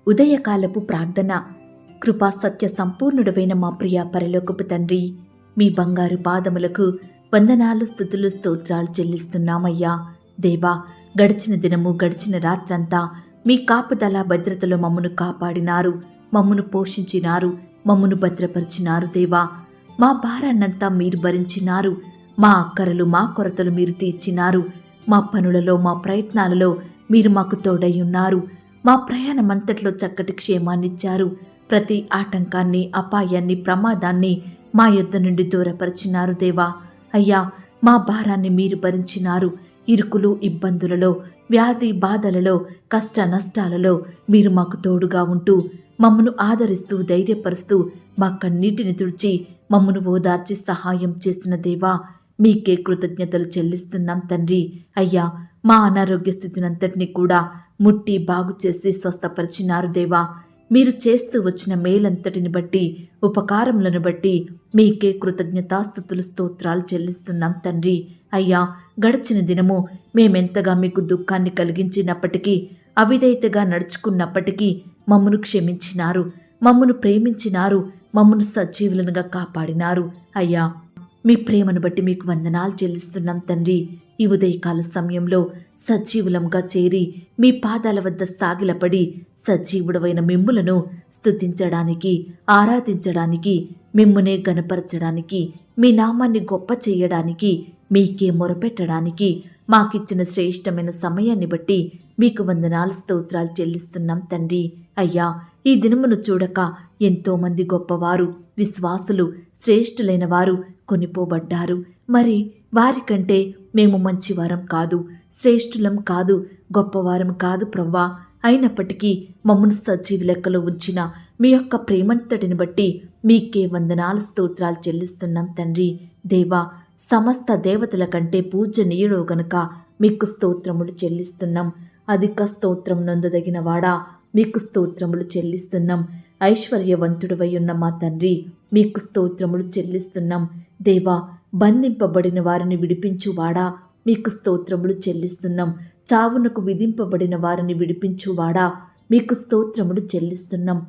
ఉదయకాలపు ప్రార్థన. కృపా సత్య సంపూర్ణుడవైన మా ప్రియ పరలోకపు తండ్రి, మీ బంగారు పాదములకు వందనాలు, స్తుతులు, స్తోత్రాలు చెల్లిస్తున్నామయ్యా. దేవా, గడిచిన దినము, గడిచిన రాత్రంతా మీ కాపుదల భద్రతలో మమ్మను కాపాడినారు, మమ్మను పోషించినారు, మమ్మను భద్రపరిచినారు. దేవా, మా భారాన్నంతా మీరు భరించినారు. మా అక్కరలు, మా కొరతలు మీరు తీర్చినారు. మా పనులలో, మా ప్రయత్నాలలో మీరు మాకు తోడై ఉన్నారు. మా ప్రయాణమంతట్లో చక్కటి క్షేమాన్నిచ్చారు. ప్రతి ఆటంకాన్ని, అపాయాన్ని, ప్రమాదాన్ని మా యొద్ద నుండి దూరపరిచినారు. దేవా అయ్యా, మా భారాన్ని మీరు భరించినారు. ఇరుకులు, ఇబ్బందులలో, వ్యాధి బాధలలో, కష్ట నష్టాలలో మీరు మాకు తోడుగా ఉంటూ మమ్మను ఆదరిస్తూ, ధైర్యపరుస్తూ, మా కన్నీటిని తుడిచి మమ్మను ఓదార్చి సహాయం చేసిన దేవా, మీకే కృతజ్ఞతలు చెల్లిస్తున్నాం తండ్రి. అయ్యా, మా అనారోగ్య స్థితినంతటినీ కూడా ముట్టి బాగు చేసి స్వస్థపరిచినారు. దేవా, మీరు చేస్తూ వచ్చిన మేలంతటిని బట్టి, ఉపకారములను బట్టి మీకే కృతజ్ఞతాస్తుతులు, స్తోత్రాలు చెల్లిస్తున్నాం తండ్రి. అయ్యా, గడిచిన దినము మేమెంతగా మీకు దుఃఖాన్ని కలిగించినప్పటికీ, అవిధేయతగా నడుచుకున్నప్పటికీ మమ్మను క్షమించినారు, మమ్మను ప్రేమించినారు, మమ్మను సజీవులనుగా కాపాడినారు. అయ్యా, మీ ప్రేమను బట్టి మీకు వందనాలు చెల్లిస్తున్నాం తండ్రి. ఈ ఉదయకాల సమయంలో సజీవులంగా చేరి మీ పాదాల వద్ద సాగిలపడి సజీవుడవైన మిమ్ములను స్తుతించడానికి, ఆరాధించడానికి, మిమ్మునే గనపరచడానికి, మీ నామాన్ని గొప్ప చేయడానికి, మీకే మొరపెట్టడానికి మాకిచ్చిన శ్రేష్టమైన సమయాన్ని బట్టి మీకు వందనాలు, స్తోత్రాలు చెల్లిస్తున్నాం తండ్రి. అయ్యా, ఈ దినమును చూడక ఎంతోమంది గొప్పవారు, విశ్వాసులు, శ్రేష్ఠులైన వారు కొనిపోబడ్డారు. మరి వారికంటే మేము మంచివారం కాదు, శ్రేష్ఠులం కాదు, గొప్పవారం కాదు ప్రవ్వా. అయినప్పటికీ మమ్మను సజీవ లెక్కలో ఉంచిన మీ యొక్క ప్రేమంతటిని బట్టి మీకే వందనాలు, స్తోత్రాలు చెల్లిస్తున్నాం తండ్రి. దేవా, సమస్త దేవతల కంటే పూజనీయుడో గనుక మీకు స్తోత్రములు చెల్లిస్తున్నాం. అధిక స్తోత్రం నొందదగిన వాడా, మీకు స్తోత్రములు చెల్లిస్తున్నాం. ఐశ్వర్యవంతుడవై ఉన్న మా తండ్రి, మీకు స్తోత్రములు చెల్లిస్తున్నాం. దేవా, బంధింపబడిన వారిని విడిపించువాడా, మీకు స్తోత్రములు చెల్లిస్తున్నాం. చావునకు విధింపబడిన వారిని విడిపించువాడా, మీకు స్తోత్రములు చెల్లిస్తున్నాం.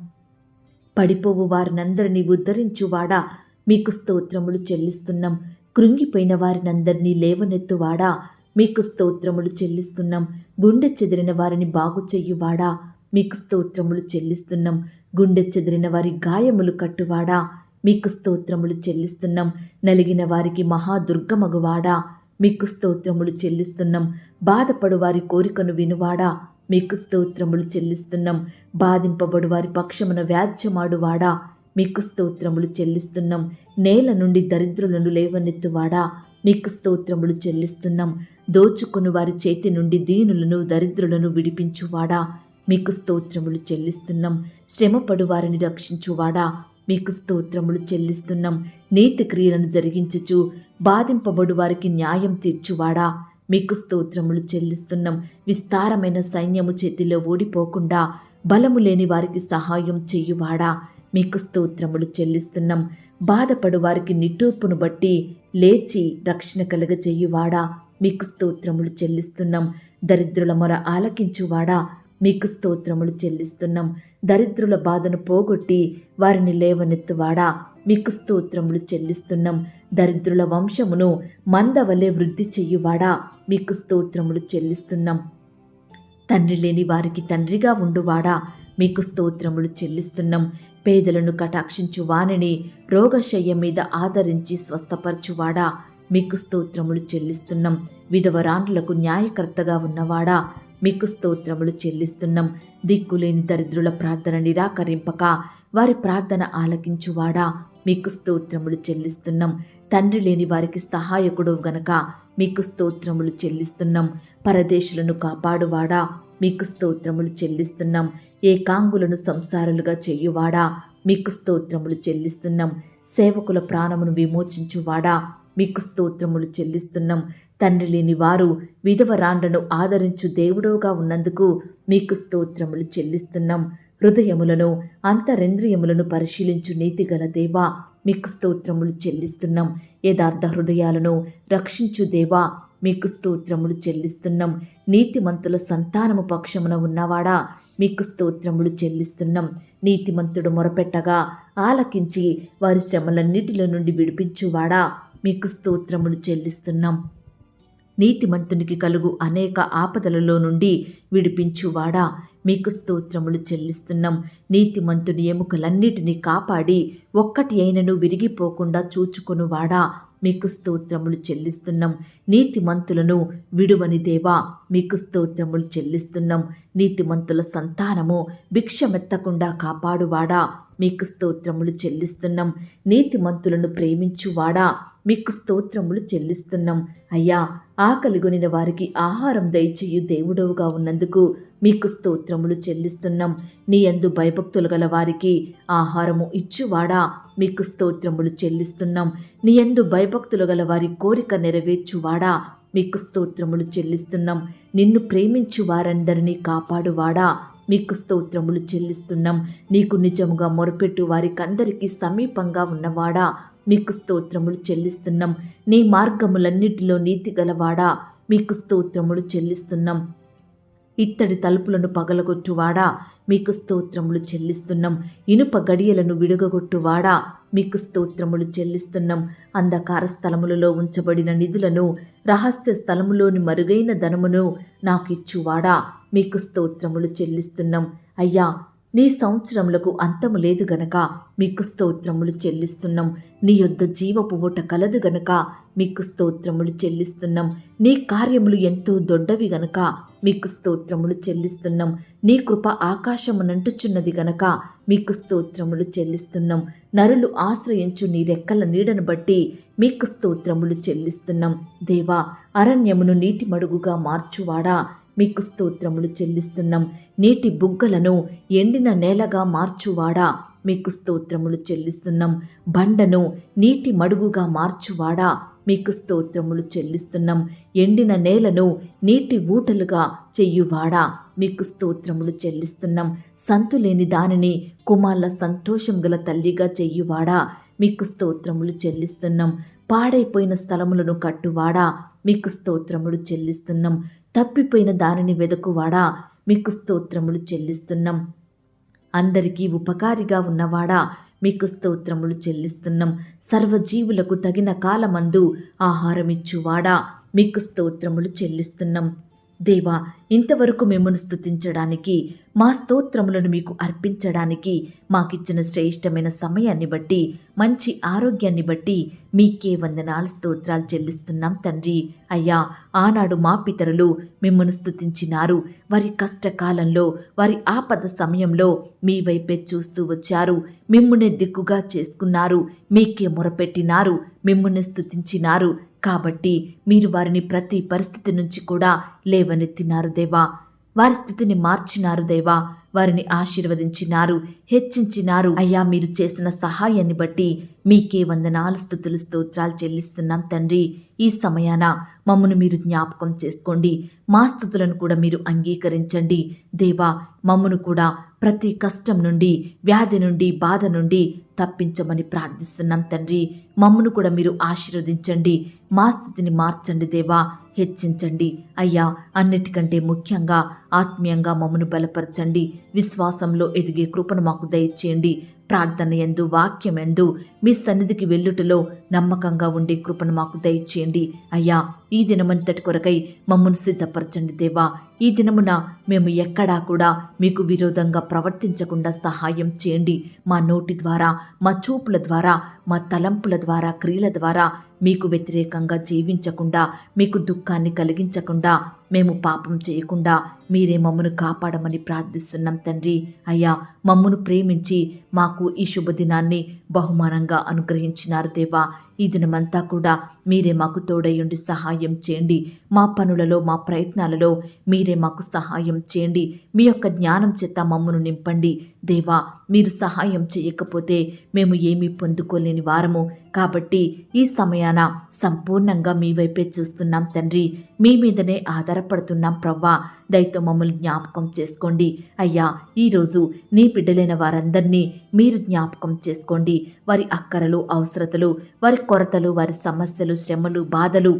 పడిపోవు వారినందరినీ ఉద్ధరించువాడా, మీకు స్తోత్రములు చెల్లిస్తున్నాం. కృంగిపోయిన వారినందరినీ లేవనెత్తువాడా, మీకు స్తోత్రములు చెల్లిస్తున్నాం. గుండె చెదిరిన వారిని బాగు చెయ్యువాడా, మీకు స్తోత్రములు చెల్లిస్తున్నాం. గుండె చెదిరిన వారి గాయములు కట్టువాడా, మీకు స్తోత్రములు చెల్లిస్తున్నాం. నలిగిన వారికి మహాదుర్గమగువాడా, మీకు స్తోత్రములు చెల్లిస్తున్నాం. బాధపడు వారి కోరికను వినువాడా, మీకు స్తోత్రములు చెల్లిస్తున్నాం. బాధింపబడు వారి పక్షమున వ్యాజ్యమాడువాడా, మీకు స్తోత్రములు చెల్లిస్తున్నాం. నేల నుండి దరిద్రులను లేవనెత్తువాడా, మీకు స్తోత్రములు చెల్లిస్తున్నాం. దోచుకుని వారి చేతి నుండి దీనులను, దరిద్రులను విడిపించువాడా, మీకు స్తోత్రములు చెల్లిస్తున్నాం. శ్రమపడు వారిని రక్షించువాడా, మీకు స్తోత్రములు చెల్లిస్తున్నాం. నీతి క్రియలను జరిగించుచు బాధింపబడు వారికి న్యాయం తీర్చువాడా, మీకు స్తోత్రములు చెల్లిస్తున్నాం. విస్తారమైన సైన్యము చేతిలో ఓడిపోకుండా బలము లేని వారికి సహాయం చెయ్యువాడా, మీకు స్తోత్రములు చెల్లిస్తున్నాం. బాధపడు వారికి నిట్టూర్పును బట్టి లేచి రక్షణ కలుగజేయువాడా, మీకు స్తోత్రములు చెల్లిస్తున్నాం. దరిద్రుల మొర ఆలకించువాడా, మీకు స్తోత్రములు చెల్లిస్తున్నాం. దరిద్రుల బాధను పోగొట్టి వారిని లేవనెత్తువాడా, మీకు స్తోత్రములు చెల్లిస్తున్నాం. దరిద్రుల వంశమును మందవలే వృద్ధి చెయ్యువాడా, మీకు స్తోత్రములు చెల్లిస్తున్నాం. తండ్రి లేని వారికి తండ్రిగా ఉండువాడా, మీకు స్తోత్రములు చెల్లిస్తున్నాం. పేదలను కటాక్షించు వానిని రోగశయ్య మీద ఆదరించి స్వస్థపరచువాడా, మీకు స్తోత్రములు చెల్లిస్తున్నాం. విధవరాండ్లకు న్యాయకర్తగా ఉన్నవాడా, మీకు స్తోత్రములు చెల్లిస్తున్నాం. దిక్కులేని దరిద్రుల ప్రార్థన నిరాకరింపక వారి ప్రార్థన ఆలకించువాడా, మీకు స్తోత్రములు చెల్లిస్తున్నాం. తండ్రి లేని వారికి సహాయకుడు గనక మీకు స్తోత్రములు చెల్లిస్తున్నాం. పరదేశులను కాపాడువాడా, మీకు స్తోత్రములు చెల్లిస్తున్నాం. ఏకాంగులను సంసారులుగా చెయ్యువాడా, మీకు స్తోత్రములు చెల్లిస్తున్నాం. సేవకుల ప్రాణమును విమోచించువాడా, మీకు స్తోత్రములు చెల్లిస్తున్నాం. తండ్రి లేని వారు విధవరాండ్లను ఆదరించు దేవుడోగా ఉన్నందుకు మీకు స్తోత్రములు చెల్లిస్తున్నాం. హృదయములను అంతరింద్రియములను పరిశీలించు నీతిగల దేవా, మీకు స్తోత్రములు చెల్లిస్తున్నాం. యథార్థ హృదయాలను రక్షించు దేవా, మీకు స్తోత్రములు చెల్లిస్తున్నాం. నీతిమంతుల సంతానము పక్షమున ఉన్నవాడా, మీకు స్తోత్రములు చెల్లిస్తున్నాం. నీతిమంతుడు మొరపెట్టగా ఆలకించి వారి శ్రమలన్నిటిలో నుండి విడిపించువాడా, మీకు స్తోత్రములు చెల్లిస్తున్నాం. నీతిమంతునికి కలుగు అనేక ఆపదలలో నుండి విడిపించువాడా, మీకు స్తోత్రములు చెల్లిస్తున్నాం. నీతిమంతుని ఎముకలన్నిటినీ కాపాడి ఒక్కటి అయినను విరిగిపోకుండా చూచుకొనువాడా, మీకు స్తోత్రములు చెల్లిస్తున్నాం. నీతిమంతులను విడువని దేవా, మీకు స్తోత్రములు చెల్లిస్తున్నాం. నీతిమంతుల సంతానము భిక్షమెత్తకుండా కాపాడువాడా, మీకు స్తోత్రములు చెల్లిస్తున్నాం. నీతిమంతులను ప్రేమించువాడా, మీకు స్తోత్రములు చెల్లిస్తున్నాం. అయ్యా, ఆకలిగొనిన వారికి ఆహారం దయచేయు దేవుడవుగా ఉన్నందుకు మీకు స్తోత్రములు చెల్లిస్తున్నాం. నీ యందు భయభక్తులు గల వారికి ఆహారము ఇచ్చువాడా, మీకు స్తోత్రములు చెల్లిస్తున్నాం. నీ యందు భయభక్తులు గల వారి కోరిక నెరవేర్చువాడా, మీకు స్తోత్రములు చెల్లిస్తున్నాం. నిన్ను ప్రేమించు వారందరినీ కాపాడువాడా, మీకు స్తోత్రములు చెల్లిస్తున్నాం. నీకు నిజముగా మొరపెట్టు వారికందరికీ సమీపంగా ఉన్నవాడా, మీకు స్తోత్రములు చెల్లిస్తున్నాం. నీ మార్గములన్నిటిలో నీతి గలవాడా, మీకు స్తోత్రములు చెల్లిస్తున్నాం. ఇత్తడి తలుపులను పగలగొట్టువాడా, మీకు స్తోత్రములు చెల్లిస్తున్నాం. ఇనుప గడియలను విడుగగొట్టువాడా, మీకు స్తోత్రములు చెల్లిస్తున్నాం. అంధకార స్థలములలో ఉంచబడిన నిధులను, రహస్య స్థలములోని మరుగైన ధనమును నాకిచ్చువాడా, మీకు స్తోత్రములు చెల్లిస్తున్నాం. అయ్యా, నీ సంవత్సరములకు అంతము లేదు గనక మీకు స్తోత్రములు చెల్లిస్తున్నాం. నీ యొద్ద జీవపు ఊట కలదు గనక మీకు స్తోత్రములు చెల్లిస్తున్నాం. నీ కార్యములు ఎంతో దొడ్డవి గనక మీకు స్తోత్రములు చెల్లిస్తున్నాం. నీ కృప ఆకాశమునంటుచున్నది గనక మీకు స్తోత్రములు చెల్లిస్తున్నాం. నరులు ఆశ్రయించు నీ రెక్కల నీడను బట్టి మీకు స్తోత్రములు చెల్లిస్తున్నాం. దేవా, అరణ్యమును నీటి మడుగుగా మార్చువాడా, మీకు స్తోత్రములు చెల్లిస్తున్నాం. నీటి బుగ్గలను ఎండిన నేలగా మార్చువాడా, మీకు స్తోత్రములు చెల్లిస్తున్నాం. బండను నీటి మడుగుగా మార్చువాడా, మీకు స్తోత్రములు చెల్లిస్తున్నాం. ఎండిన నేలను నీటి ఊటలుగా చెయ్యువాడా, మీకు స్తోత్రములు చెల్లిస్తున్నాం. సంతులేని దానిని కుమార్ల సంతోషం గల తల్లిగా చెయ్యువాడా, మీకు స్తోత్రములు చెల్లిస్తున్నాం. పాడైపోయిన స్థలములను కట్టువాడా, మీకు స్తోత్రములు చెల్లిస్తున్నాం. తప్పిపోయిన దానిని వెదకువాడా, మీకు స్తోత్రములు చెల్లిస్తున్నాం. అందరికీ ఉపకారిగా ఉన్నవాడా, మీకు స్తోత్రములు చెల్లిస్తున్నాం. సర్వజీవులకు తగిన కాలమందు ఆహారమిచ్చువాడా, మీకు స్తోత్రములు చెల్లిస్తున్నాం. దేవా, ఇంతవరకు మిమ్మల్ని స్తుతించడానికి, మా స్తోత్రములను మీకు అర్పించడానికి మాకిచ్చిన శ్రేష్టమైన సమయాన్ని బట్టి, మంచి ఆరోగ్యాన్ని బట్టి మీకే వందనాలు స్తోత్రాలు చెల్లిస్తున్నాం తండ్రి. అయ్యా, ఆనాడు మా పితరులు మిమ్మల్ని స్తుతించినారు. వారి కష్టకాలంలో, వారి ఆపద సమయంలో మీ వైపే చూస్తూ వచ్చారు. మిమ్మునే దిక్కుగా చేసుకున్నారు. మీకే మొరపెట్టినారు. మిమ్మునే స్తుతించినారు. కాబట్టి మీరు వారిని ప్రతి పరిస్థితి నుంచి కూడా లేవనెత్తినారు దేవా. వారి స్థితిని మార్చినారు దేవా. వారిని ఆశీర్వదించినారు, హెచ్చించినారు. అయ్యా, మీరు చేసిన సహాయాన్ని బట్టి మీకే వందనాలు స్తుతులు స్తోత్రాలు చెల్లిస్తున్నాం తండ్రి. ఈ సమయాన మమ్మను మీరు జ్ఞాపకం చేసుకోండి. మా స్థుతులను కూడా మీరు అంగీకరించండి దేవా. మమ్మను కూడా ప్రతి కష్టం నుండి, వ్యాధి నుండి, బాధ నుండి తప్పించమని ప్రార్థిస్తున్నాం తండ్రి. మమ్మను కూడా మీరు ఆశీర్వదించండి. మా స్థితిని మార్చండి దేవా, హెచ్చించండి. అయ్యా, అన్నిటికంటే ముఖ్యంగా ఆత్మీయంగా మమ్మను బలపరచండి. విశ్వాసంలో ఎదిగే కృపను మాకు దయచేయండి. ప్రార్థన యందు, వాక్యం యందు మీ సన్నిధికి వెళ్ళుటలో నమ్మకంగా ఉండే కృపను మాకు దయచేయండి. అయ్యా, ఈ దినమంతటి కొరకై మమ్మను సిద్ధపరచండి దేవా. ఈ దినమున మేము ఎక్కడా కూడా మీకు విరోధంగా ప్రవర్తించకుండా సహాయం చేయండి. మా నోటి ద్వారా, మా చూపుల ద్వారా, మా తలంపుల ద్వారా, క్రియల ద్వారా మీకు వ్యతిరేకంగా జీవించకుండా, మీకు దుఃఖాన్ని కలిగించకుండా, మేము పాపం చేయకుండా మీరే మమ్మను కాపాడమని ప్రార్థిస్తున్నాం తండ్రి. అయ్యా, మమ్మను ప్రేమించి మాకు ఈ శుభదినాన్ని బహుమానంగా అనుగ్రహించినారు దేవా. ఈ దినమంతా కూడా మీరే మాకు తోడయుండి సహాయం చేయండి. మా పనులలో, మా ప్రయత్నాలలో మీరే మాకు సహాయం చేయండి. మీ యొక్క జ్ఞానం చేత మమ్మను నింపండి దేవా. మీరు సహాయం చేయకపోతే మేము ఏమీ పొందుకోలేని వారము. కాబట్టి ఈ సమయాన సంపూర్ణంగా మీ వైపే చూస్తున్నాం తండ్రి. మీ మీదనే ఆధారపడుతున్నాం ప్రవ్వా. దయతో మమ్మల్ని జ్ఞాపకం చేసుకోండి అయ్యా. ఈరోజు నీ బిడ్డలైన వారందరినీ మీరు జ్ఞాపకం చేసుకోండి. వారి అక్కరలు, అవసరతలు, వారి కొరతలు, వారి సమస్యలు, శ్రమలు, బాధలు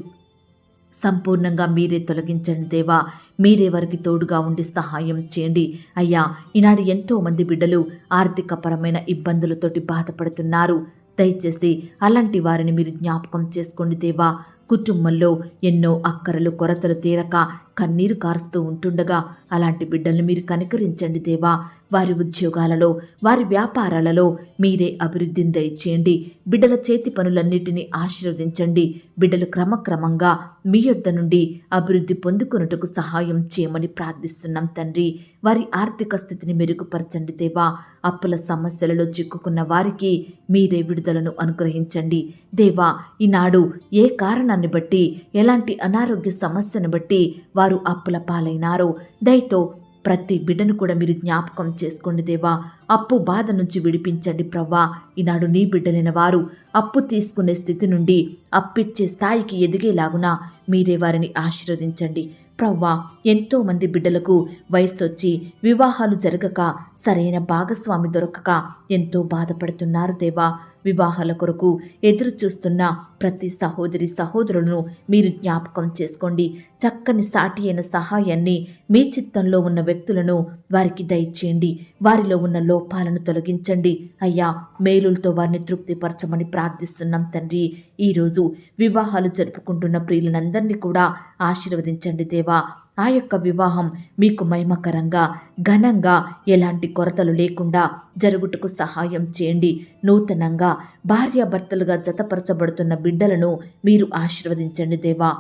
సంపూర్ణంగా మీరే తొలగించండి దేవా. మీరే వారికి తోడుగా ఉండి సహాయం చేయండి అయ్యా. ఈనాడు ఎంతో మంది బిడ్డలు ఆర్థికపరమైన ఇబ్బందులతోటి బాధపడుతున్నారు. దయచేసి అలాంటి వారిని మీరు జ్ఞాపకం చేసుకోండి దేవా. కుటుంబంలో ఎన్నో అక్కరలు కొరతలు తీరక కన్నీరు కారుస్తూ ఉంటుండగా అలాంటి బిడ్డల్ని మీరు కనికరించండి దేవా. వారి ఉద్యోగాలలో, వారి వ్యాపారాలలో మీరే అభివృద్ధిని దయచేయండి. బిడ్డల చేతి పనులన్నిటినీ ఆశీర్వదించండి. బిడ్డలు క్రమక్రమంగా మీ యొద్ద నుండి అభివృద్ధి పొందుకొనుటకు సహాయం చేయమని ప్రార్థిస్తున్నాం తండ్రి. వారి ఆర్థిక స్థితిని మెరుగుపరచండి దేవా. అప్పుల సమస్యలలో చిక్కుకున్న వారికి మీరే విడుదలను అనుగ్రహించండి దేవా. ఈనాడు ఏ కారణాన్ని బట్టి, ఎలాంటి అనారోగ్య సమస్యను బట్టి వారు అప్పుల పాలైనారో దయతో ప్రతి బిడ్డను కూడా మీరు జ్ఞాపకం చేసుకోండి దేవా. అప్పు బాధ నుంచి విడిపించండి ప్రవ్వా. ఈనాడు నీ బిడ్డలైన వారు అప్పు తీసుకునే స్థితి నుండి అప్పిచ్చే స్థాయికి ఎదిగేలాగున మీరే వారిని ఆశీర్వదించండి ప్రవ్వా. ఎంతో మంది బిడ్డలకు వయసు వచ్చి వివాహాలు జరగక, సరైన భాగస్వామి దొరకక ఎంతో బాధపడుతున్నారు దేవా. వివాహాల కొరకు ఎదురు చూస్తున్న ప్రతి సహోదరి సహోదరులను మీరు జ్ఞాపకం చేసుకోండి. చక్కని సాటి అయిన సహాయాన్ని, మీ చిత్తంలో ఉన్న వ్యక్తులను వారికి దయచేయండి. వారిలో ఉన్న లోపాలను తొలగించండి అయ్యా. మేలులతో వారిని తృప్తిపరచమని ప్రార్థిస్తున్నాం తండ్రి. ఈరోజు వివాహాలు జరుపుకుంటున్న ప్రియులందరినీ కూడా ఆశీర్వదించండి దేవా. ఆ యొక్క వివాహం మీకు మహిమకరంగా, ఘనంగా, ఎలాంటి కొరతలు లేకుండా జరుగుటకు సహాయం చేయండి. నూతనంగా భార్యాభర్తలుగా జతపరచబడుతున్న బిడ్డలను మీరు ఆశీర్వదించండి దేవా.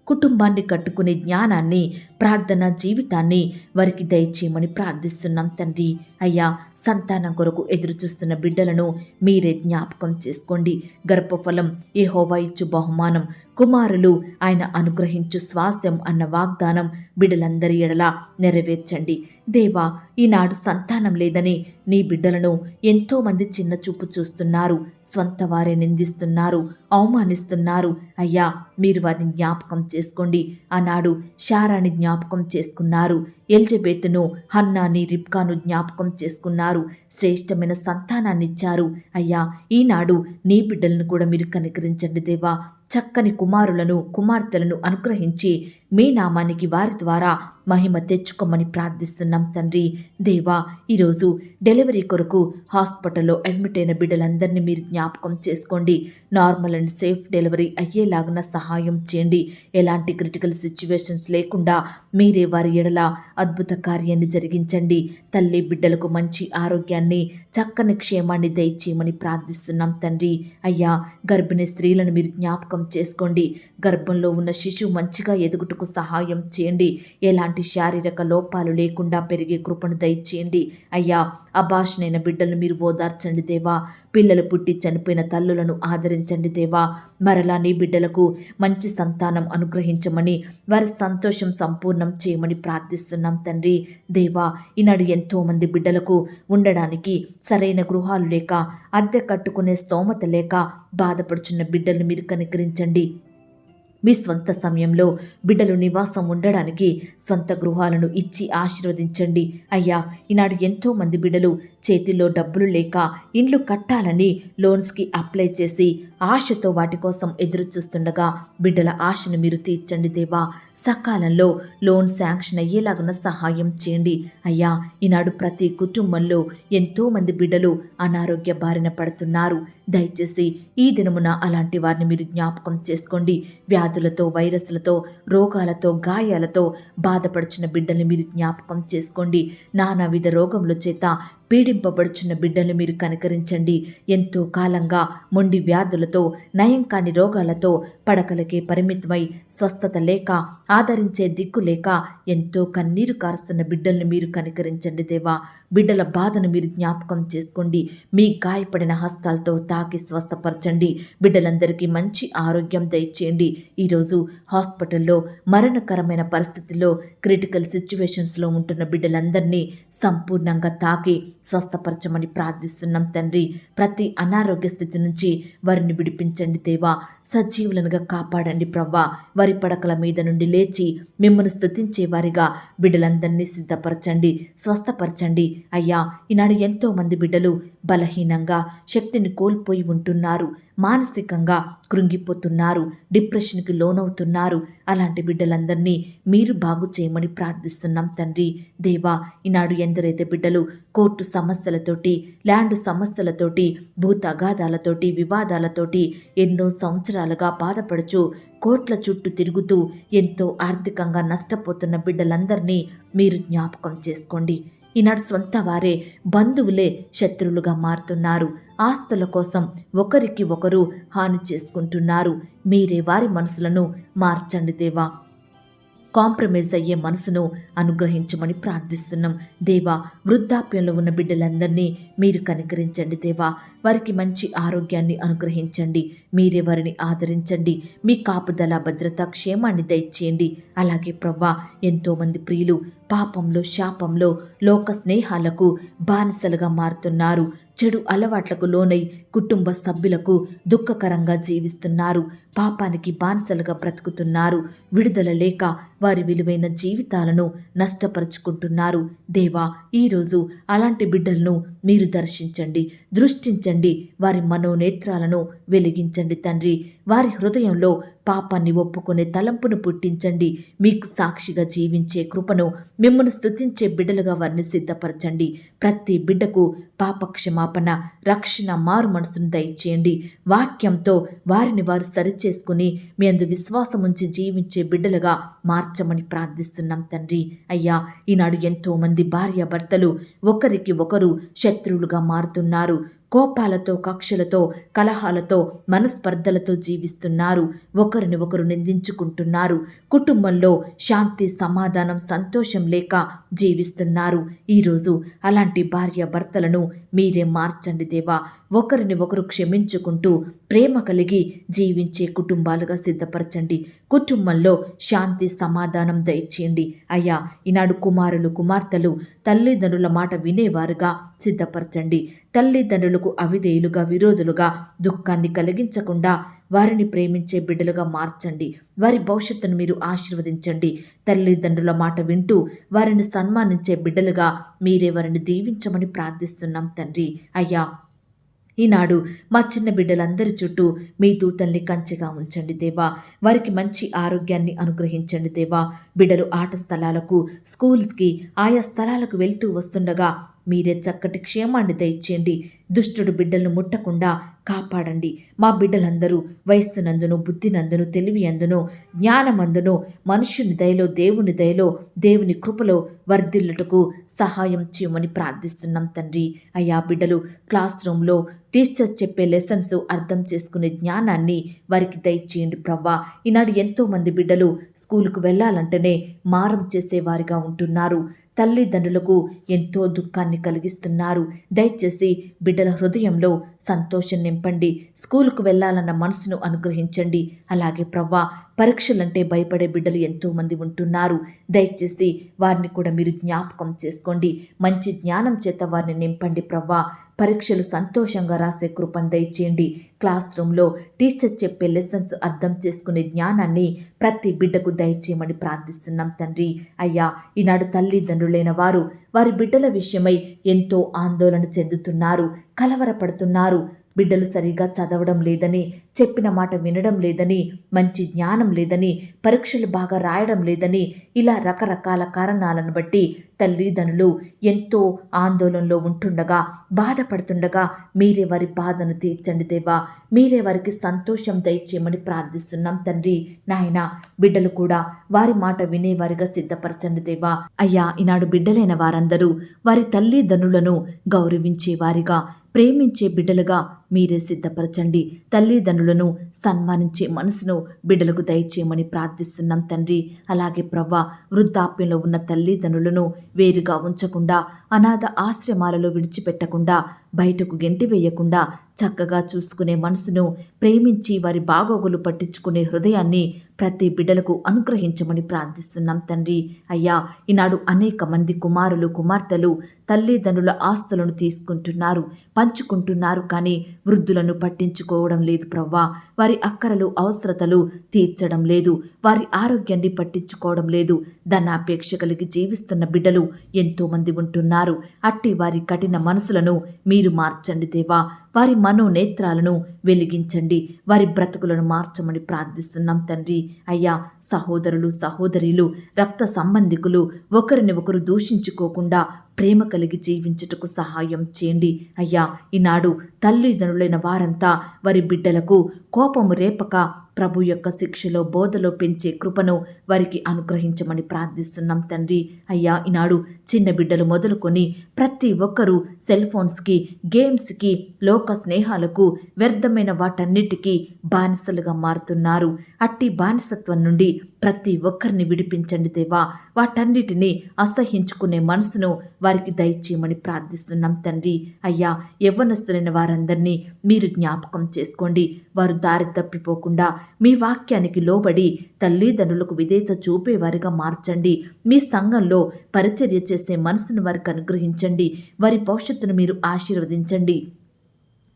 కుటుంబాన్ని కట్టుకునే జ్ఞానాన్ని, ప్రార్థన జీవితాన్ని వారికి దయచేయమని ప్రార్థిస్తున్నాం తండ్రి. అయ్యా, సంతానం కొరకు ఎదురుచూస్తున్న బిడ్డలను మీరే జ్ఞాపకం చేసుకోండి. గర్భఫలం యెహోవా ఇచ్చు బహుమానం, కుమారులు ఆయన అనుగ్రహించు స్వాస్యం అన్న వాగ్దానం బిడ్డలందరి ఎడల నెరవేర్చండి దేవా. ఈనాడు సంతానం లేదని నీ బిడ్డలను ఎంతోమంది చిన్న చూపు చూస్తున్నారు. స్వంత వారే నిందిస్తున్నారు, అవమానిస్తున్నారు. అయ్యా, మీరు వారిని జ్ఞాపకం చేసుకోండి. ఆనాడు శారాని జ్ఞాపకం చేసుకున్నారు. ఎల్జబెతును, హన్నాని, రిబ్కాను జ్ఞాపకం చేసుకున్నారు. శ్రేష్టమైన సంతానాన్ని ఇచ్చారు. అయ్యా, ఈనాడు నీ బిడ్డలను కూడా మీరు కనికరించండి దేవా. చక్కని కుమారులను, కుమార్తెలను అనుగ్రహించి మీ నామానికి వారి ద్వారా మహిమ తెచ్చుకోమని ప్రార్థిస్తున్నాం తండ్రి. దేవా, ఈరోజు డెలివరీ కొరకు హాస్పిటల్లో అడ్మిట్ అయిన బిడ్డలందరినీ మీరు జ్ఞాపకం చేసుకోండి. నార్మల్ అండ్ సేఫ్ డెలివరీ అయ్యేలాగున సహాయం చేయండి. ఎలాంటి క్రిటికల్ సిచ్యువేషన్స్ లేకుండా మీరే వారి ఎడల అద్భుత కార్యాన్ని జరిగించండి. తల్లి బిడ్డలకు మంచి ఆరోగ్యాన్ని, చక్కని క్షేమాన్ని దయచేయమని ప్రార్థిస్తున్నాం తండ్రి. అయ్యా, గర్భిణీ స్త్రీలను మీరు జ్ఞాపకం చేసుకోండి. గర్భంలో ఉన్న శిశువు మంచిగా ఎదుగుటకు సహాయం చేయండి. ఎలాంటి శారీరక లోపాలు లేకుండా పెరిగే కృపను దయచేయండి. అయ్యా, అభాషణైన బిడ్డలను మీరు ఓదార్చండి దేవా. పిల్లలు పుట్టి చనిపోయిన తల్లులను ఆదరించండి దేవా. మరలా నీ బిడ్డలకు మంచి సంతానం అనుగ్రహించమని, వారి సంతోషం సంపూర్ణం చేయమని ప్రార్థిస్తున్నాం తండ్రి. దేవా, ఈనాడు ఎంతోమంది బిడ్డలకు ఉండడానికి సరైన గృహాలు లేక, అద్దె కట్టుకునే స్తోమత లేక బాధపడుచున్న బిడ్డలను మీరు కనికరించండి. మీ స్వంత సమయంలో బిడ్డలు నివాసం ఉండడానికి సొంత గృహాలను ఇచ్చి ఆశీర్వదించండి. అయ్యా, ఈనాడు ఎంతోమంది బిడ్డలు చేతిలో డబ్బులు లేక ఇండ్లు కట్టాలని లోన్స్కి అప్లై చేసి ఆశతో వాటి కోసం ఎదురు చూస్తుండగా బిడ్డల ఆశను మీరు తీర్చండి దేవా. సకాలంలో లోన్ శాంక్షన్ అయ్యేలాగున సహాయం చేయండి. అయ్యా, ఈనాడు ప్రతి కుటుంబంలో ఎంతోమంది బిడ్డలు అనారోగ్య బారిన పడుతున్నారు. దయచేసి ఈ దినమున అలాంటి వారిని మీరు జ్ఞాపకం చేసుకోండి. వ్యాధులతో, వైరస్లతో, రోగాలతో, గాయాలతో బాధపడుచున్న బిడ్డల్ని మీరు జ్ఞాపకం చేసుకోండి. నానావిధ రోగముల చేత పీడింపబడుచున్న బిడ్డల్ని మీరు కనికరించండి. ఎంతో కాలంగా మొండి వ్యాధులతో, నయం కాని రోగాలతో పడకలకే పరిమితమై స్వస్థత లేక, ఆదరించే దిక్కు లేక ఎంతో కన్నీరు కారుస్తున్న బిడ్డల్ని మీరు కనికరించండి దేవా. బిడ్డల బాధను మీరు జ్ఞాపకం చేసుకోండి. మీ గాయపడిన హస్తాలతో తాకి స్వస్థపరచండి. బిడ్డలందరికీ మంచి ఆరోగ్యం దయచేయండి. ఈరోజు హాస్పిటల్లో మరణకరమైన పరిస్థితుల్లో, క్రిటికల్ సిచ్యువేషన్స్లో ఉంటున్న బిడ్డలందరినీ సంపూర్ణంగా తాకి స్వస్థపరచమని ప్రార్థిస్తున్నాం తండ్రి. ప్రతి అనారోగ్య స్థితి నుంచి వారిని విడిపించండి దేవా. సజీవులనుగా కాపాడండి ప్రవ్వా. వారి పడకల మీద నుండి లేచి మిమ్మల్ని స్తుతించే వారిగా బిడ్డలందరినీ సిద్ధపరచండి, స్వస్థపరచండి. అయ్యా, ఈనాడు ఎంతో మంది బిడ్డలు బలహీనంగా శక్తిని కోల్పోయి ఉంటున్నారు. మానసికంగా కృంగిపోతున్నారు, డిప్రెషన్కి లోనవుతున్నారు. అలాంటి బిడ్డలందరినీ మీరు బాగు చేయమని ప్రార్థిస్తున్నాం తండ్రి. దేవా, ఈనాడు ఎందరైతే బిడ్డలు కోర్టు సమస్యలతోటి, ల్యాండ్ సమస్యలతోటి, భూత అగాధాలతోటి, వివాదాలతోటి ఎన్నో సంవత్సరాలుగా బాధపడుచు కోట్ల చుట్టూ తిరుగుతూ ఎంతో ఆర్థికంగా నష్టపోతున్న బిడ్డలందరినీ మీరు జ్ఞాపకం చేసుకోండి. ఈనాడు సొంత వారే బంధువులే శత్రువులుగా మారుతున్నారు. ఆస్తుల కోసం ఒకరికి ఒకరు హాని చేసుకుంటున్నారు. మీరే వారి మనసులను మార్చండి దేవా. కాంప్రమైజ్ అయ్యే మనసును అనుగ్రహించమని ప్రార్థిస్తున్నాం దేవా. వృద్ధాప్యంలో ఉన్న బిడ్డలందరినీ మీరు కనికరించండి దేవా. వారికి మంచి ఆరోగ్యాన్ని అనుగ్రహించండి. మీరే వారిని ఆదరించండి. మీ కాపుదల, భద్రత, క్షేమాన్ని దయచేయండి. అలాగే ప్రవ్వా, ఎంతోమంది ప్రియులు పాపంలో, శాపంలో, లోక స్నేహాలకు బానిసలుగా మారుతున్నారు. చెడు అలవాట్లకు లోనై కుటుంబ సభ్యులకు దుఃఖకరంగా జీవిస్తున్నారు. పాపానికి బానిసలుగా బ్రతుకుతున్నారు. విడుదల లేక వారి విలువైన జీవితాలను నష్టపరుచుకుంటున్నారు. దేవా, ఈరోజు అలాంటి బిడ్డలను మీరు దర్శించండి, దృష్టించండి. వారి మనోనేత్రాలను వెలిగించండి తండ్రి. వారి హృదయంలో పాపాన్ని ఒప్పుకునే తలంపును పుట్టించండి. మీకు సాక్షిగా జీవించే కృపను, మిమ్మల్ని స్తుతించే బిడ్డలుగా వారిని సిద్ధపరచండి. ప్రతి బిడ్డకు పాపక్షమాపణ, రక్షణ, మారు మనసును దయచేయండి. వాక్యంతో వారిని వారు సరిచేసుకుని మీ అందు విశ్వాసం ఉంచి జీవించే బిడ్డలుగా మార్చమని ప్రార్థిస్తున్నాం తండ్రి. అయ్యా, ఈనాడు ఎంతో మంది భార్యాభర్తలు ఒకరికి ఒకరు శత్రువులుగా మారుతున్నారు. కోపాలతో, కక్షలతో, కలహాలతో, మనస్పర్ధలతో జీవిస్తున్నారు. ఒకరిని ఒకరు నిందించుకుంటున్నారు. కుటుంబంలో శాంతి, సమాధానం, సంతోషం లేక జీవిస్తున్నారు. ఈరోజు అలాంటి భార్యాభర్తలను మీరే మార్చండి దేవా. ఒకరిని ఒకరు క్షమించుకుంటూ ప్రేమ కలిగి జీవించే కుటుంబాలుగా సిద్ధపరచండి. కుటుంబంలో శాంతి, సమాధానం దయచేయండి. అయ్యా, ఈనాడు కుమారులు, కుమార్తెలు తల్లిదండ్రుల మాట వినేవారుగా సిద్ధపరచండి. తల్లిదండ్రులకు అవిధేయులుగా, విరోధులుగా, దుఃఖాన్ని కలిగించకుండా వారిని ప్రేమించే బిడ్డలుగా మార్చండి. వారి భవిష్యత్తును మీరు ఆశీర్వదించండి. తల్లిదండ్రుల మాట వింటూ వారిని సన్మానించే బిడ్డలుగా మీరే వారిని దీవించమని ప్రార్థిస్తున్నాం తండ్రి. అయ్యా, ఈనాడు మా చిన్న బిడ్డలందరి చుట్టూ మీ దూతల్ని కంచెగా ఉంచండి దేవా. వారికి మంచి ఆరోగ్యాన్ని అనుగ్రహించండి దేవా. బిడ్డలు ఆట స్థలాలకు, స్కూల్స్కి, ఆయా స్థలాలకు వెళ్తూ వస్తుండగా మీరే చక్కటి క్షేమాన్ని దయచేయండి. దుష్టుడు బిడ్డలను ముట్టకుండా కాపాడండి. మా బిడ్డలందరూ వయస్సునందును, బుద్ధినందును, తెలివి అందును, జ్ఞానమందును, మనుష్యుని దయలో, దేవుని దయలో, దేవుని కృపలో వర్ధిల్లుటకు సహాయం చేయమని ప్రార్థిస్తున్నాం తండ్రి. అయ్యా, బిడ్డలు క్లాస్ రూమ్లో టీచర్స్ చెప్పే లెసన్స్ అర్థం చేసుకునే జ్ఞానాన్ని వారికి దయచేయండి ప్రవ్వా. ఈనాడు ఎంతోమంది బిడ్డలు స్కూలుకు వెళ్ళాలంటేనే మారం చేసేవారిగా ఉంటున్నారు. తల్లిదండ్రులకు ఎంతో దుఃఖాన్ని కలిగిస్తున్నారు. దయచేసి బిడ్డల హృదయంలో సంతోషం నింపండి. స్కూలుకు వెళ్ళాలన్న మనసును అనుగ్రహించండి. అలాగే ప్రవ్వా, పరీక్షలంటే భయపడే బిడ్డలు ఎంతోమంది ఉంటున్నారు. దయచేసి వారిని కూడా మీరు జ్ఞాపకం చేసుకోండి. మంచి జ్ఞానం చేత వారిని నింపండి ప్రవ్వా. పరీక్షలు సంతోషంగా రాసే కృపను దయచేయండి. క్లాస్ రూమ్లో టీచర్ చెప్పే లెసన్స్ అర్థం చేసుకునే జ్ఞానాన్ని ప్రతి బిడ్డకు దయచేయమని ప్రార్థిస్తున్నాం తండ్రి. అయ్యా, ఈనాడు తల్లిదండ్రులైన వారు వారి బిడ్డల విషయమై ఎంతో ఆందోళన చెందుతున్నారు, కలవరపడుతున్నారు. బిడ్డలు సరిగా చదవడం లేదని, చెప్పిన మాట వినడం లేదని, మంచి జ్ఞానం లేదని, పరీక్షలు బాగా రాయడం లేదని, ఇలా రకరకాల కారణాలను బట్టి తల్లిదండ్రులు ఎంతో ఆందోళనలో ఉంటుండగా, బాధపడుతుండగా మీరే వారి బాధను తీర్చండి దేవా. మీరే వారికి సంతోషం దయచేయమని ప్రార్థిస్తున్నాం తండ్రి. నాయనా, బిడ్డలు కూడా వారి మాట వినేవారిగా సిద్ధపరచండి దేవా. అయ్యా, ఈనాడు బిడ్డలైన వారందరూ వారి తల్లిదండ్రులను గౌరవించే వారిగా, ప్రేమించే బిడ్డలుగా మీరే సిద్ధపరచండి. తల్లిదండ్రులను సన్మానించే మనసును బిడ్డలకు దయచేయమని ప్రార్థిస్తున్నాం తండ్రి. అలాగే ప్రవ్వా, వృద్ధాప్యంలో ఉన్న తల్లిదండ్రులను వేరుగా ఉంచకుండా, అనాథ ఆశ్రమాలలో విడిచిపెట్టకుండా, బయటకు గెంటివేయకుండా చక్కగా చూసుకునే మనసును, ప్రేమించి వారి బాగోగులు పట్టించుకునే హృదయాన్ని ప్రతి బిడ్డలకు అనుగ్రహించమని ప్రార్థిస్తున్నాం తండ్రి. అయ్యా, ఈనాడు అనేక మంది కుమారులు, కుమార్తెలు తల్లిదండ్రుల ఆస్తులను తీసుకుంటున్నారు, పంచుకుంటున్నారు, కానీ వృద్ధులను పట్టించుకోవడం లేదు ప్రవ్వా. వారి అక్కరలు అవసరతలు తీర్చడం లేదు, వారి ఆరోగ్యాన్ని పట్టించుకోవడం లేదు. ధనాపేక్ష కలిగి జీవిస్తున్న బిడ్డలు ఎంతోమంది ఉంటున్నారు. అట్టి వారి కఠిన మనసులను మీరు మార్చండి దేవా. వారి మనోనేత్రాలను వెలిగించండి, వారి బ్రతుకులను మార్చమని ప్రార్థిస్తున్నాం తండ్రి. అయ్యా, సహోదరులు సహోదరీలు, రక్త సంబంధికులు ఒకరిని ఒకరు దూషించుకోకుండా ప్రేమ కలిగి జీవించుటకు సహాయం చేయండి. అయ్యా, ఈనాడు తల్లిదండ్రులైన వారంతా వారి బిడ్డలకు కోపము రేపక ప్రభు యొక్క శిక్షలో బోధలో పెంచే కృపను వారికి అనుగ్రహించమని ప్రార్థిస్తున్నాం తండ్రి. అయ్యా, ఈనాడు చిన్న బిడ్డలు మొదలుకొని ప్రతి ఒక్కరూ సెల్ ఫోన్స్కి, గేమ్స్కి, లోక స్నేహాలకు, వ్యర్థమైన వాటన్నిటికీ బానిసలుగా మారుతున్నారు. అట్టి బానిసత్వం నుండి ప్రతి ఒక్కరిని విడిపించండి దేవా. వాటన్నిటినీ అసహించుకునే మనసును వారికి దయచేయమని ప్రార్థిస్తున్నాం తండ్రి. అయ్యా, యవ్వనస్తులైన వారందరినీ మీరు జ్ఞాపకం చేసుకోండి. వారు దారి తప్పిపోకుండా మీ వాక్యానికి లోబడి తల్లిదండ్రులకు విధేయత చూపేవారిగా మార్చండి. మీ సంఘంలో పరిచర్య చేసే మనసును వారికి అనుగ్రహించండి. వారి భవిష్యత్తును మీరు ఆశీర్వదించండి.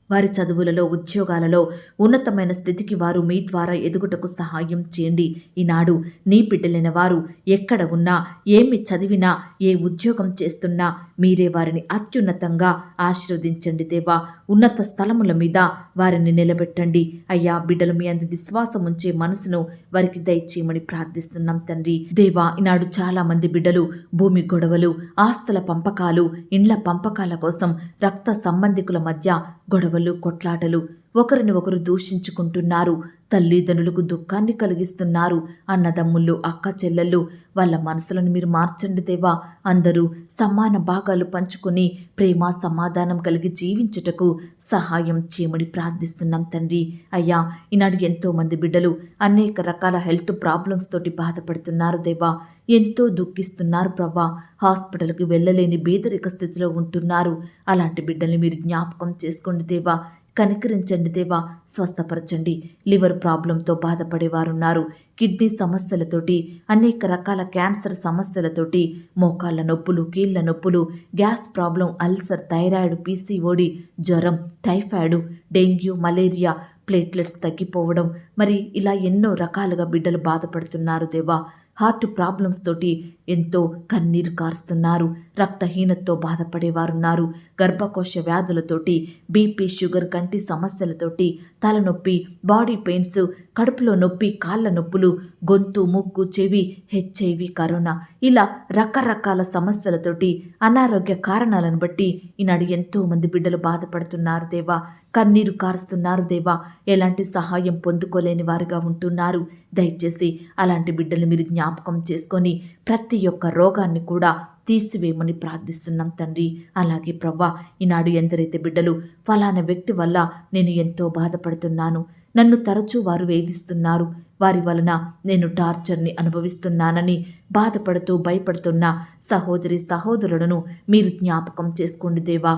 వారి చదువులలో, ఉద్యోగాలలో ఉన్నతమైన స్థితికి వారు మీ ద్వారా ఎదుగుటకు సహాయం చేయండి. ఈనాడు నీ బిడ్డలైన వారు ఎక్కడ ఉన్నా, ఏమి చదివినా, ఏ ఉద్యోగం చేస్తున్నా మీరే వారిని అత్యున్నతంగా ఆశీర్వదించండి దేవా. ఉన్నత స్థలముల మీద వారిని నిలబెట్టండి. అయ్యా, బిడ్డలు మీ అందు విశ్వాసం ఉంచే మనసును వారికి దయచేయమని ప్రార్థిస్తున్నాం తండ్రి. దేవా, ఈనాడు చాలా మంది బిడ్డలు భూమి గొడవలు, ఆస్తుల పంపకాలు, ఇండ్ల పంపకాల కోసం రక్త సంబంధికుల మధ్య గొడవలు, కొట్లాటలు, ఒకరిని ఒకరు దూషించుకుంటున్నారు. తల్లిదండ్రులకు దుఃఖాన్ని కలిగిస్తున్నారు. అన్నదమ్ముళ్ళు, అక్క చెల్లెళ్ళు, వాళ్ళ మనసులను మీరు మార్చండి దేవా. అందరూ సమాన భాగాలు పంచుకొని ప్రేమ సమాధానం కలిగి జీవించుటకు సహాయం చేయమని ప్రార్థిస్తున్నాం తండ్రి. అయ్యా, ఈనాడు ఎంతోమంది బిడ్డలు అనేక రకాల హెల్త్ ప్రాబ్లమ్స్ తోటి బాధపడుతున్నారు దేవా. ఎంతో దుఃఖిస్తున్నారు ప్రభా. హాస్పిటల్కి వెళ్ళలేని బేదరిక స్థితిలో ఉంటున్నారు. అలాంటి బిడ్డల్ని మీరు జ్ఞాపకం చేసుకోండి దేవా. కనికరించండి దేవా. స్వస్థపరచండి. లివర్ ప్రాబ్లంతో బాధపడేవారున్నారు. కిడ్నీ సమస్యలతోటి, అనేక రకాల క్యాన్సర్ సమస్యలతోటి, మోకాళ్ళ నొప్పులు, కీళ్ళ నొప్పులు, gas problem, ulcer, thyroid, PCOD, జ్వరం, టైఫాయిడ్, డెంగ్యూ, మలేరియా, ప్లేట్లెట్స్ తగ్గిపోవడం, మరి ఇలా ఎన్నో రకాలుగా బిడ్డలు బాధపడుతున్నారు దేవా. హార్ట్ ప్రాబ్లమ్స్ తోటి ఎంతో కన్నీరు కారుస్తున్నారు. రక్తహీనతతో బాధపడేవారున్నారు. గర్భకోశ వ్యాధులతోటి, బీపీ, షుగర్, కంటి సమస్యలతోటి, తలనొప్పి, బాడీ పెయిన్స్, కడుపులో నొప్పి, కాళ్ళ నొప్పులు, గొంతు, ముక్కు, చెవి, హెచ్ఐవి, కరోనా, ఇలా రకరకాల సమస్యలతోటి, అనారోగ్య కారణాలను బట్టి ఈనాడు ఎంతో మంది బిడ్డలు బాధపడుతున్నారు దేవా. కన్నీరు కారుస్తున్నారు దేవా. ఎలాంటి సహాయం పొందుకోలేని వారుగా ఉంటున్నారు. దయచేసి అలాంటి బిడ్డలు మీరు జ్ఞాపకం చేసుకొని ప్రతి ఒక్క రోగాన్ని కూడా తీసివేయమని ప్రార్థిస్తున్నాం తండ్రి. అలాగే ప్రవ్వా, ఈనాడు ఎందరైతే బిడ్డలు ఫలానా వ్యక్తి వల్ల నేను ఎంతో బాధపడుతున్నాను, నన్ను తరచూ వారు వేధిస్తున్నారు, వారి వలన నేను టార్చర్ని అనుభవిస్తున్నానని బాధపడుతూ భయపడుతున్న సహోదరి సహోదరులను మీరు జ్ఞాపకం చేసుకోండి దేవా.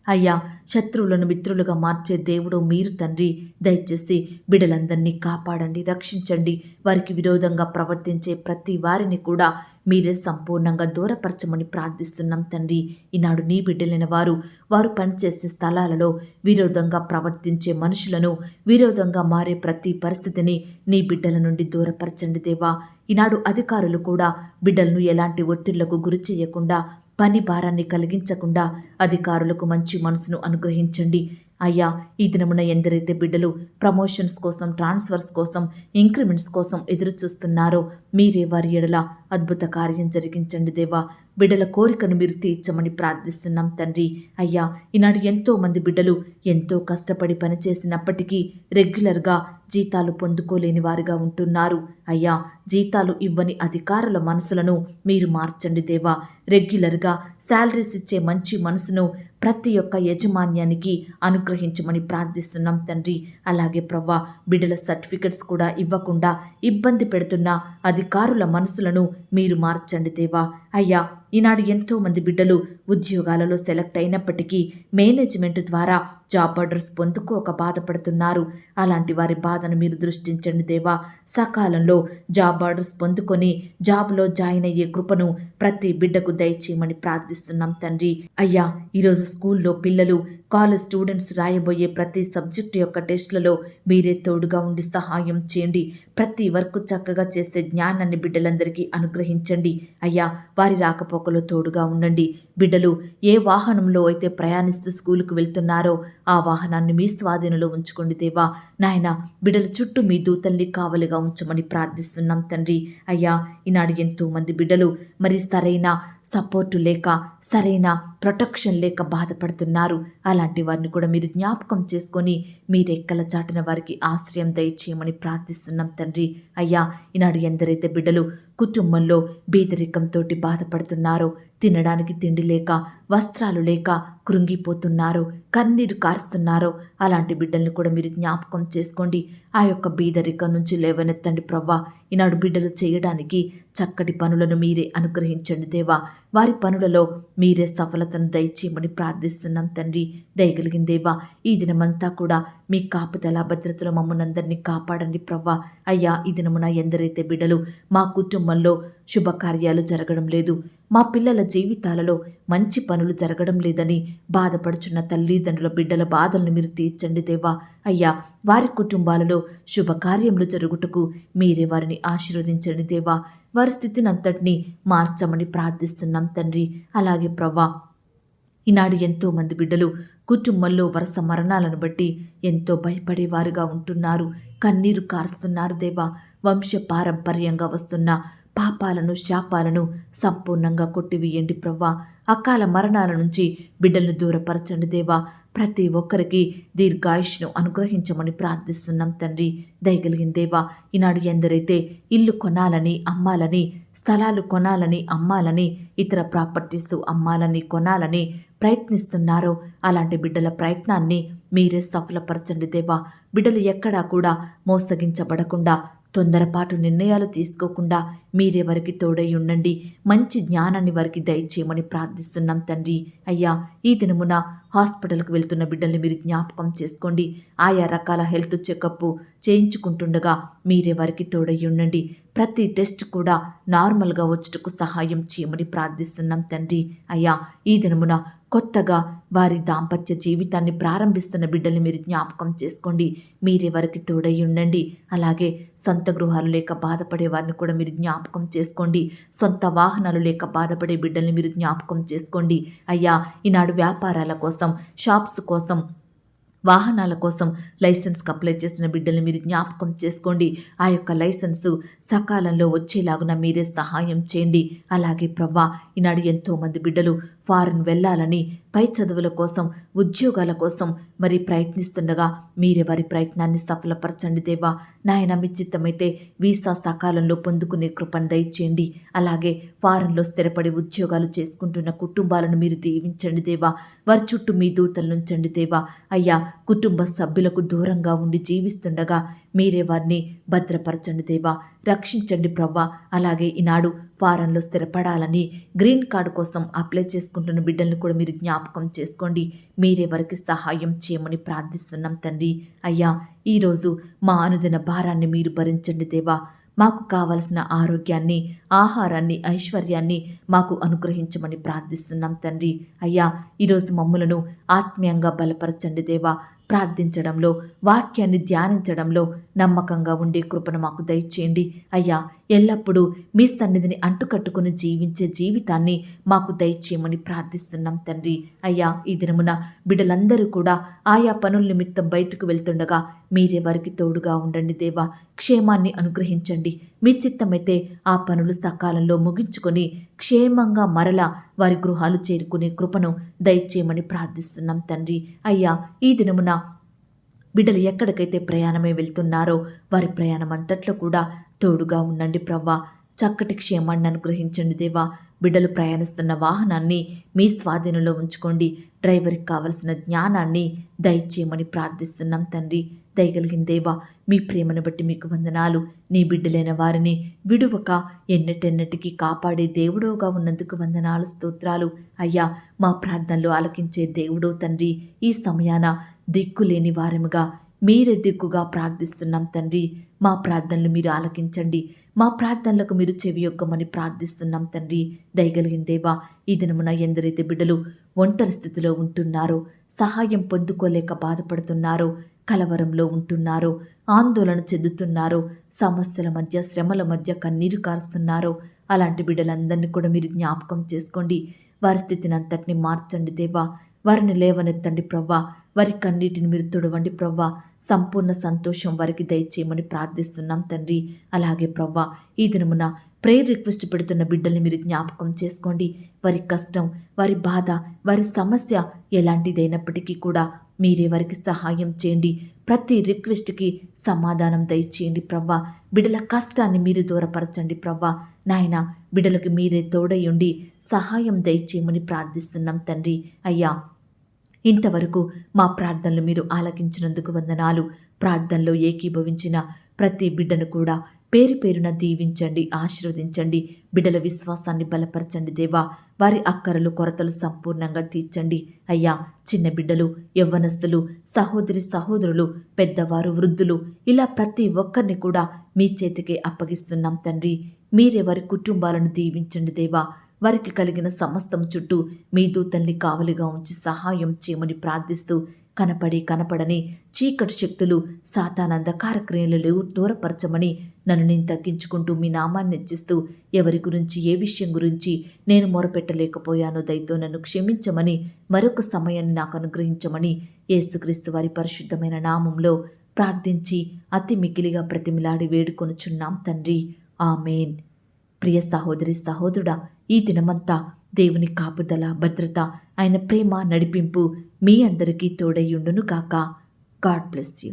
అయ్యా, శత్రువులను మిత్రులుగా మార్చే దేవుడు మీరు తండ్రి. దయచేసి బిడ్డలందరినీ కాపాడండి, రక్షించండి. వారికి విరోధంగా ప్రవర్తించే ప్రతి వారిని కూడా మీరే సంపూర్ణంగా దూరపరచమని ప్రార్థిస్తున్నాం తండ్రి. ఈనాడు నీ బిడ్డలైన వారు పనిచేసే స్థలాలలో విరోధంగా ప్రవర్తించే మనుషులను, విరోధంగా మారే ప్రతి పరిస్థితిని నీ బిడ్డల నుండి దూరపరచండి దేవా. ఈనాడు అధికారులు కూడా బిడ్డలను ఎలాంటి ఒత్తిళ్లకు గురి చేయకుండా, పని భారాన్ని కలిగించకుండా అధికారులకు మంచి మనసును అనుగ్రహించండి. అయ్యా, ఈ దినమున ఎందరైతే బిడ్డలు ప్రమోషన్స్ కోసం, ట్రాన్స్ఫర్స్ కోసం, ఇంక్రిమెంట్స్ కోసం ఎదురు చూస్తున్నారో మీరే వారి ఎడల అద్భుత కార్యం జరిగించండి దేవా. బిడ్డల కోరికను మీరు తీర్చమని ప్రార్థిస్తున్నాం తండ్రి. అయ్యా, ఈనాడు ఎంతో మంది బిడ్డలు ఎంతో కష్టపడి పనిచేసినప్పటికీ రెగ్యులర్గా జీతాలు పొందుకోలేని వారిగా ఉంటున్నారు. అయ్యా, జీతాలు ఇవ్వని అధికారుల మనసులను మీరు మార్చండి దేవా. రెగ్యులర్గా శాలరీస్ ఇచ్చే మంచి మనసును ప్రతి ఒక్క యజమాన్యానికి అనుగ్రహించమని ప్రార్థిస్తున్నాం తండ్రి. అలాగే ప్రవ్వా, బిడ్డల సర్టిఫికెట్స్ కూడా ఇవ్వకుండా ఇబ్బంది పెడుతున్న అధికారుల మనసులను మీరు మార్చండి దేవా. అయ్యా, ఈనాడు ఎంతో మంది బిడ్డలు ఉద్యోగాలలో సెలెక్ట్ అయినప్పటికీ మేనేజ్మెంట్ ద్వారా జాబ్ ఆర్డర్స్ పొందుకోక బాధపడుతున్నారు. అలాంటి వారి బాధను మీరు దృష్టించండి దేవా. సకాలంలో జాబ్ ఆర్డర్స్ పొందుకొని జాబ్లో జాయిన్ అయ్యే కృపను ప్రతి బిడ్డకు దయచేయమని ప్రార్థిస్తున్నాం తండ్రి. అయ్యా, ఈరోజు స్కూల్లో పిల్లలు, కాలేజ్ స్టూడెంట్స్ రాయబోయే ప్రతి సబ్జెక్టు యొక్క టెస్టులలో మీరే తోడుగా ఉండి సహాయం చేయండి. ప్రతి వర్క్ చక్కగా చేసే జ్ఞానాన్ని బిడ్డలందరికీ అనుగ్రహించండి. అయ్యా, వారి రాకపోకలో తోడుగా ఉండండి. బిడ్డలు ఏ వాహనంలో అయితే ప్రయాణిస్తూ స్కూలుకు వెళ్తున్నారో ఆ వాహనాన్ని మీ స్వాధీనంలో ఉంచుకోండి దేవా. నాయన, బిడ్డల చుట్టూ మీ దూతల్ని కావలిగా ఉంచమని ప్రార్థిస్తున్నాం తండ్రి. అయ్యా, ఈనాడు ఎంతో మంది బిడ్డలు మరి సరైన సపోర్టు లేక, సరైన ప్రొటెక్షన్ లేక బాధపడుతున్నారు. అలాంటి వారిని కూడా మీరు జ్ఞాపకం చేసుకొని మీరెక్కల చాటున వారికి ఆశ్రయం దయచేయమని ప్రార్థిస్తున్నాం తండ్రి. అయ్యా, ఈనాడు ఎందరైతే బిడ్డలు కుటుంబంలో బీదరికంతో బాధపడుతున్నారో, తినడానికి తిండి లేక, వస్త్రాలు లేక కృంగిపోతున్నారో, కన్నీరు కారుస్తున్నారో అలాంటి బిడ్డల్ని కూడా మీరు జ్ఞాపకం చేసుకోండి. ఆ యొక్క బీదరికం నుంచి లేవనెత్తండి ప్రవ్వా. ఈనాడు బిడ్డలు చేయడానికి చక్కటి పనులను మీరే అనుగ్రహించండి దేవా. వారి పనులలో మీరే సఫలతను దయచేయమని ప్రార్థిస్తున్నాం తండ్రి. దయగలిగిన దేవా, ఈ దినమంతా కూడా మీ కాపుదల భద్రతలో మమ్మల్ని అందరినీ కాపాడండి ప్రవ్వా. అయ్యా, ఈ దినమున ఎందరైతే బిడ్డలు మా కుటుంబంలో శుభకార్యాలు జరగడం లేదు, మా పిల్లల జీవితాలలో మంచి పనులు జరగడం లేదని బాధపడుచున్న తల్లిదండ్రుల బిడ్డల బాధలను మీరు తీర్చండి దేవా. అయ్యా, వారి కుటుంబాలలో శుభకార్యములు జరుగుటకు మీరే వారిని ఆశీర్వదించండి దేవా. వారి స్థితిని అంతటినీ మార్చమని ప్రార్థిస్తున్నాం తండ్రి. అలాగే ప్రవ్వా, ఈనాడు ఎంతో మంది బిడ్డలు కుటుంబంలో వరుస మరణాలను బట్టి ఎంతో భయపడేవారుగా ఉంటున్నారు, కన్నీరు కారుస్తున్నారు దేవా. వంశ పారంపర్యంగా వస్తున్న పాపాలను, శాపాలను సంపూర్ణంగా కొట్టివేయండి ప్రవ్వా. అకాల మరణాల నుంచి బిడ్డలను దూరపరచండి దేవా. ప్రతి ఒక్కరికి దీర్ఘాయుష్ను అనుగ్రహించమని ప్రార్థిస్తున్నాం తండ్రి. దయగలిగిన దేవా, ఈనాడు ఎందరైతే ఇల్లు కొనాలని, అమ్మాలని, స్థలాలు కొనాలని, అమ్మాలని, ఇతర ప్రాపర్టీస్ అమ్మాలని, కొనాలని ప్రయత్నిస్తున్నారో అలాంటి బిడ్డల ప్రయత్నాన్ని మీరే సఫలపరచండి దేవా. బిడ్డలు ఎక్కడా కూడా మోసగించబడకుండా, తొందరపాటు నిర్ణయాలు తీసుకోకుండా మీరే వారికి తోడై ఉండండి. మంచి జ్ఞానాన్ని వారికి దయచేయమని ప్రార్థిస్తున్నాం తండ్రి. అయ్యా, ఈ దినమున హాస్పిటల్కి వెళ్తున్న బిడ్డల్ని మీరు జ్ఞాపకం చేసుకోండి. ఆయా రకాల హెల్త్ చెకప్ చేయించుకుంటుండగా మీరే వారికి తోడై ఉండండి. ప్రతి టెస్ట్ కూడా నార్మల్గా వచ్చుటకు సహాయం చేయమని ప్రార్థిస్తున్నాం తండ్రి. అయ్యా, ఈ దినమున కొత్తగా వారి దాంపత్య జీవితాన్ని ప్రారంభిస్తున్న బిడ్డల్ని మీరు జ్ఞాపకం చేసుకోండి. మీరే వారికి తోడై ఉండండి. అలాగే సొంత గృహాలు లేక బాధపడే వారిని కూడా మీరు జ్ఞాపకం చేసుకోండి. సొంత వాహనాలు లేక బాధపడే బిడ్డల్ని మీరు జ్ఞాపకం చేసుకోండి. అయ్యా, ఈనాడు వ్యాపారాల కోసం, షాప్స్ కోసం, వాహనాల కోసం లైసెన్స్కి అప్లై చేసిన బిడ్డల్ని మీరు జ్ఞాపకం చేసుకోండి. ఆ యొక్క లైసెన్సు సకాలంలో వచ్చేలాగున మీరే సహాయం చేయండి. అలాగే ప్రవ్వా, ఈనాడు ఎంతోమంది బిడ్డలు ఫారెన్ వెళ్ళాలని, పై చదువుల కోసం, ఉద్యోగాల కోసం మరి ప్రయత్నిస్తుండగా మీరే వారి ప్రయత్నాన్ని సఫలపరచండి దేవా. నాయన, మీ చిత్తమైతే వీసా సకాలంలో పొందుకునే కృపను దయచేయండి. అలాగే ఫారెన్లో స్థిరపడి ఉద్యోగాలు చేసుకుంటున్న కుటుంబాలను మీరు దీవించండి దేవా. వారి చుట్టూ మీ దూతలు నుంచండి దేవా. అయ్యా, కుటుంబ సభ్యులకు దూరంగా ఉండి జీవిస్తుండగా మీరే వారిని భద్రపరచండి దేవా. రక్షించండి ప్రవ్వా. అలాగే ఈనాడు ఫారెన్లో స్థిరపడాలని, గ్రీన్ కార్డు కోసం అప్లై చేసుకుంటున్న బిడ్డలను కూడా మీరు జ్ఞాపకం చేసుకోండి. మీరే వారికి సహాయం చేయమని ప్రార్థిస్తున్నాం తండ్రి. అయ్యా, ఈరోజు మా అనుదిన భారాన్ని మీరు భరించండి దేవా. మాకు కావలసిన ఆరోగ్యాన్ని, ఆహారాన్ని, ఐశ్వర్యాన్ని మాకు అనుగ్రహించమని ప్రార్థిస్తున్నాం తండ్రి. అయ్యా, ఈరోజు మమ్ములను ఆత్మీయంగా బలపరచండి దేవా. ప్రార్థించడంలో, వాక్యాన్ని ధ్యానించడంలో నమ్మకంగా ఉండే కృపను మాకు దయచేయండి. అయ్యా, ఎల్లప్పుడూ మీ సన్నిధిని అంటుకట్టుకుని జీవించే జీవితాన్ని మాకు దయచేయమని ప్రార్థిస్తున్నాం తండ్రి. అయ్యా, ఈ దినమున బిడ్డలందరూ కూడా ఆయా పనుల నిమిత్తం బయటకు వెళ్తుండగా మీరే వారికి తోడుగా ఉండండి దేవా. క్షేమాన్ని అనుగ్రహించండి. మీ చిత్తమైతే ఆ పనులు సకాలంలో ముగించుకొని క్షేమంగా మరలా వారి గృహాలు చేరుకునే కృపను దయచేయమని ప్రార్థిస్తున్నాం తండ్రి. అయ్యా, ఈ దినమున బిడ్డలు ఎక్కడికైతే ప్రయాణమై వెళ్తున్నారో వారి ప్రయాణం అంతట్లో కూడా తోడుగా ఉండండి ప్రవ్వా. చక్కటి క్షేమాన్ని అనుగ్రహించండి దేవా. బిడ్డలు ప్రయాణిస్తున్న వాహనాన్ని మీ స్వాధీనంలో ఉంచుకోండి. డ్రైవర్కి కావలసిన జ్ఞానాన్ని దయచేయమని ప్రార్థిస్తున్నాం తండ్రి. దయగలిగిన దేవా, మీ ప్రేమను బట్టి మీకు వందనాలు. నీ బిడ్డలైన వారిని విడువక ఎన్నటెన్నటికీ కాపాడే దేవుడోగా ఉన్నందుకు వందనాలు, స్తోత్రాలు. అయ్యా, మా ప్రార్థనలు ఆలకించే దేవుడో తండ్రి, ఈ సమయాన దిక్కులేని వారముగా మీరే దిక్కుగా ప్రార్థిస్తున్నాం తండ్రి. మా ప్రార్థనలు మీరు ఆలకించండి, మా ప్రార్థనలకు మీరు చెవియొగ్గమని ప్రార్థిస్తున్నాం తండ్రి. దయగలిగిన దేవా, ఈ దినమున ఎందరైతే బిడ్డలు ఒంటరి స్థితిలో ఉంటున్నారో, సహాయం పొందుకోలేక బాధపడుతున్నారో, కలవరంలో ఉంటున్నారో, ఆందోళన చెందుతున్నారో, సమస్యల మధ్య శ్రమల మధ్య కన్నీరు కారుస్తున్నారో, అలాంటి బిడ్డలందరినీ కూడా మీరు జ్ఞాపకం చేసుకోండి. వారి స్థితిని అంతటిని మార్చండి దేవా. వారిని లేవనెత్తండి ప్రవ్వా. వారి కన్నీటిని మీరు తుడవండి ప్రవ్వా. సంపూర్ణ సంతోషం వారికి దయచేయమని ప్రార్థిస్తున్నాం తండ్రి. అలాగే ప్రవ్వా, ఈ దినమున ప్రేయర్ రిక్వెస్ట్ పెడుతున్న బిడ్డల్ని మీరు జ్ఞాపకం చేసుకోండి. వారి కష్టం, వారి బాధ, వారి సమస్య ఎలాంటిదైనప్పటికీ కూడా మీరే వారికి సహాయం చేయండి. ప్రతి రిక్వెస్ట్కి సమాధానం దయచేయండి ప్రవ్వా. బిడ్డల కష్టాన్ని మీరు దూరపరచండి ప్రవ్వా. నాయన, బిడ్డలకు మీరే తోడయుండి సహాయం దయచేయమని ప్రార్థిస్తున్నాం తండ్రి. అయ్యా, ఇంతవరకు మా ప్రార్థనలు మీరు ఆలకించినందుకు వందనాలు. ప్రార్థనలో ఏకీభవించిన ప్రతి బిడ్డను కూడా పేరు పేరున దీవించండి, ఆశీర్వదించండి. బిడ్డల విశ్వాసాన్ని బలపరచండి దేవా. వారి అక్కరలు, కొరతలు సంపూర్ణంగా తీర్చండి. అయ్యా, చిన్న బిడ్డలు, యవ్వనస్తులు, సహోదరి సహోదరులు, పెద్దవారు, వృద్ధులు, ఇలా ప్రతి ఒక్కరిని కూడా మీ చేతికే అప్పగిస్తున్నాం తండ్రి. మీరే వారి కుటుంబాలను దీవించండి దేవా. వారికి కలిగిన సమస్తం చుట్టూ మీ దూతల్ని కావలిగా ఉంచి సహాయం చేయమని ప్రార్థిస్తూ, కనపడని చీకటి శక్తులు, సాతానంధకార క్రియలు దూరపరచమని నన్ను నేను తగ్గించుకుంటూ మీ నామాన్ని హెచ్చిస్తూ, ఎవరి గురించి, ఏ విషయం గురించి నేను మొరపెట్టలేకపోయానో దయతో నన్ను క్షమించమని, మరొక సమయాన్ని నాకు అనుగ్రహించమని యేసుక్రీస్తు వారి పరిశుద్ధమైన నామంలో ప్రార్థించి అతి మికిలిగా ప్రతిమిలాడి వేడుకొనుచున్నాం తండ్రి. ఆమేన్. ప్రియ సహోదరి సహోదరుడా, ఈ దినమంతా దేవుని కాపుదల, భద్రత, ఆయన ప్రేమ, నడిపింపు మీ అందరికీ తోడయ్యుండును కాక. God bless you.